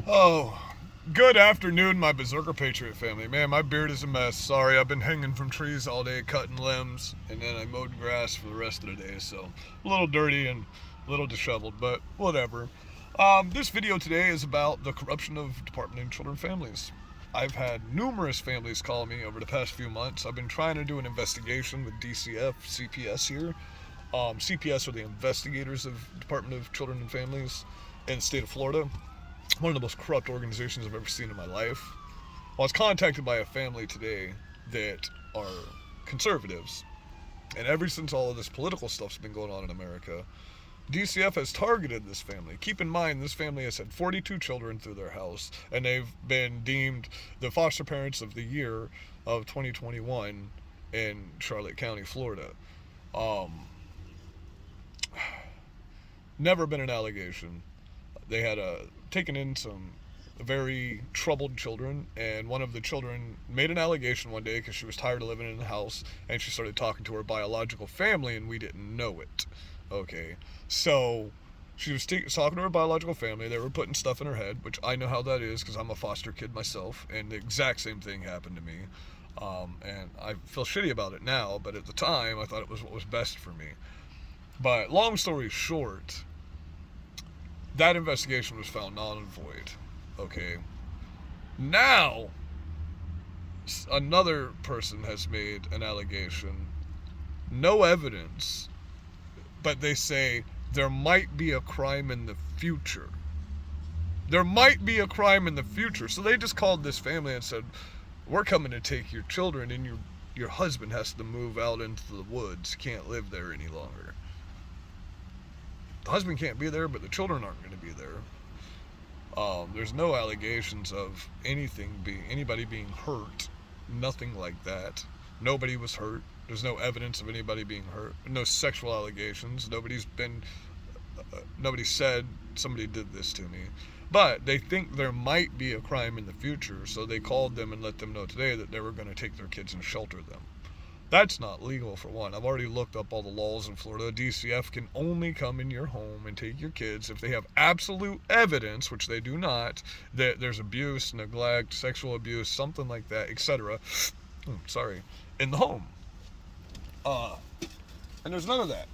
Oh, good afternoon, my Berserker Patriot family. Man, my beard is a mess. Sorry, I've been hanging from trees all day, cutting limbs, and then I mowed grass for the rest of the day, so a little dirty and a little disheveled, but whatever. This video today is about the corruption of Department of Children and Families. I've had numerous families call me over the past few months. I've been trying to do an investigation with DCF, CPS here. CPS are the investigators of Department of Children and Families in the state of Florida, one of the most corrupt organizations I've ever seen in my life. I was contacted by a family today that are conservatives, and ever since all of this political stuff's been going on in America, DCF has targeted this family. Keep in mind, this family has had 42 children through their house, and they've been deemed the foster parents of the year of 2021 in Charlotte County, Florida. Um, Never been an allegation. They had taken in some very troubled children, and one of the children made an allegation one day because she was tired of living in the house, and she started talking to her biological family, and we didn't know it. Okay, so she was talking to her biological family. They were putting stuff in her head, which I know how that is because I'm a foster kid myself, and the exact same thing happened to me. And I feel shitty about it now, but at the time I thought it was what was best for me. But long story short, that investigation was found null and void. Okay. Now, another person has made an allegation. No evidence, but they say there might be a crime in the future. There might be a crime in the future. So they just called this family and said, "We're coming to take your children, and your husband has to move out into the woods. Can't live there any longer." The husband can't be there, but the children aren't going to be there. There's no allegations of anybody being hurt. Nothing like that. Nobody was hurt. There's no evidence of anybody being hurt. No sexual allegations. Nobody said somebody did this to me. But they think there might be a crime in the future, so they called them and let them know today that they were going to take their kids and shelter them. That's not legal, for one. I've already looked up all the laws in Florida. DCF can only come in your home and take your kids if they have absolute evidence, which they do not, that there's abuse, neglect, sexual abuse, something like that, etc. Sorry, in the home. And there's none of that.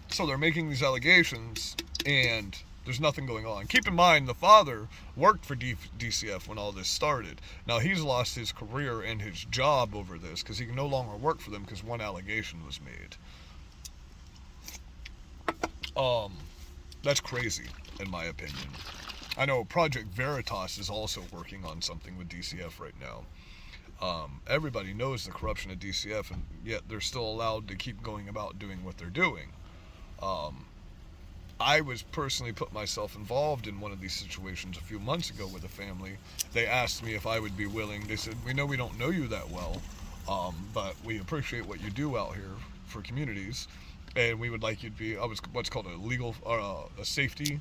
So they're making these allegations, and there's nothing going on. Keep in mind, the father worked for DCF when all this started. Now, he's lost his career and his job over this because he can no longer work for them because one allegation was made. That's crazy, in my opinion. I know Project Veritas is also working on something with DCF right now. Everybody knows the corruption of DCF, and yet they're still allowed to keep going about doing what they're doing. I was personally put myself involved in one of these situations a few months ago with a family. They asked me if I would be willing. They said, "We know we don't know you that well, but we appreciate what you do out here for communities, and we would like you to be." I was what's called a safety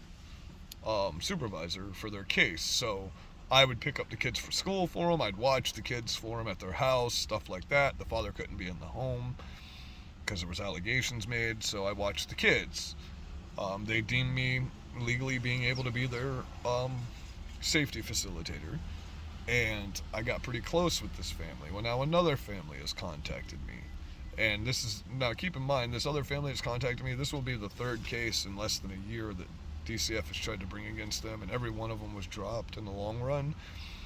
supervisor for their case. So I would pick up the kids for school for them. I'd watch the kids for them at their house, stuff like that. The father couldn't be in the home because there was allegations made, so I watched the kids. They deemed me legally being able to be their safety facilitator, and I got pretty close with this family. Well, now another family has contacted me, and now keep in mind, this other family has contacted me. This will be the third case in less than a year that DCF has tried to bring against them, and every one of them was dropped in the long run.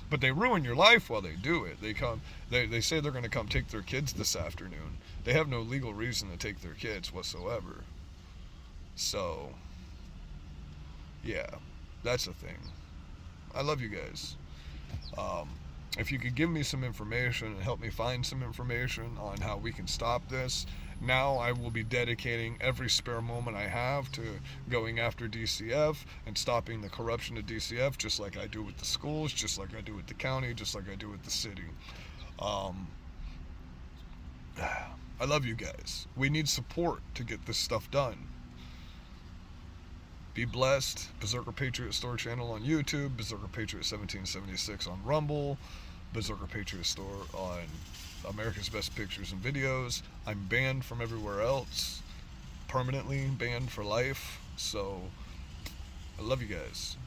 But they ruin your life while they do it. They say they're going to come take their kids this afternoon. They have no legal reason to take their kids whatsoever. So, yeah, that's the thing. I love you guys. If you could give me some information and help me find some information on how we can stop this, now I will be dedicating every spare moment I have to going after DCF and stopping the corruption of DCF, just like I do with the schools, just like I do with the county, just like I do with the city. Um, I love you guys. We need support to get this stuff done. Be blessed. Berserker Patriot Store channel on YouTube, Berserker Patriot 1776 on Rumble, Berserker Patriot Store on America's Best Pictures and Videos. I'm banned from everywhere else, permanently banned for life. So I love you guys.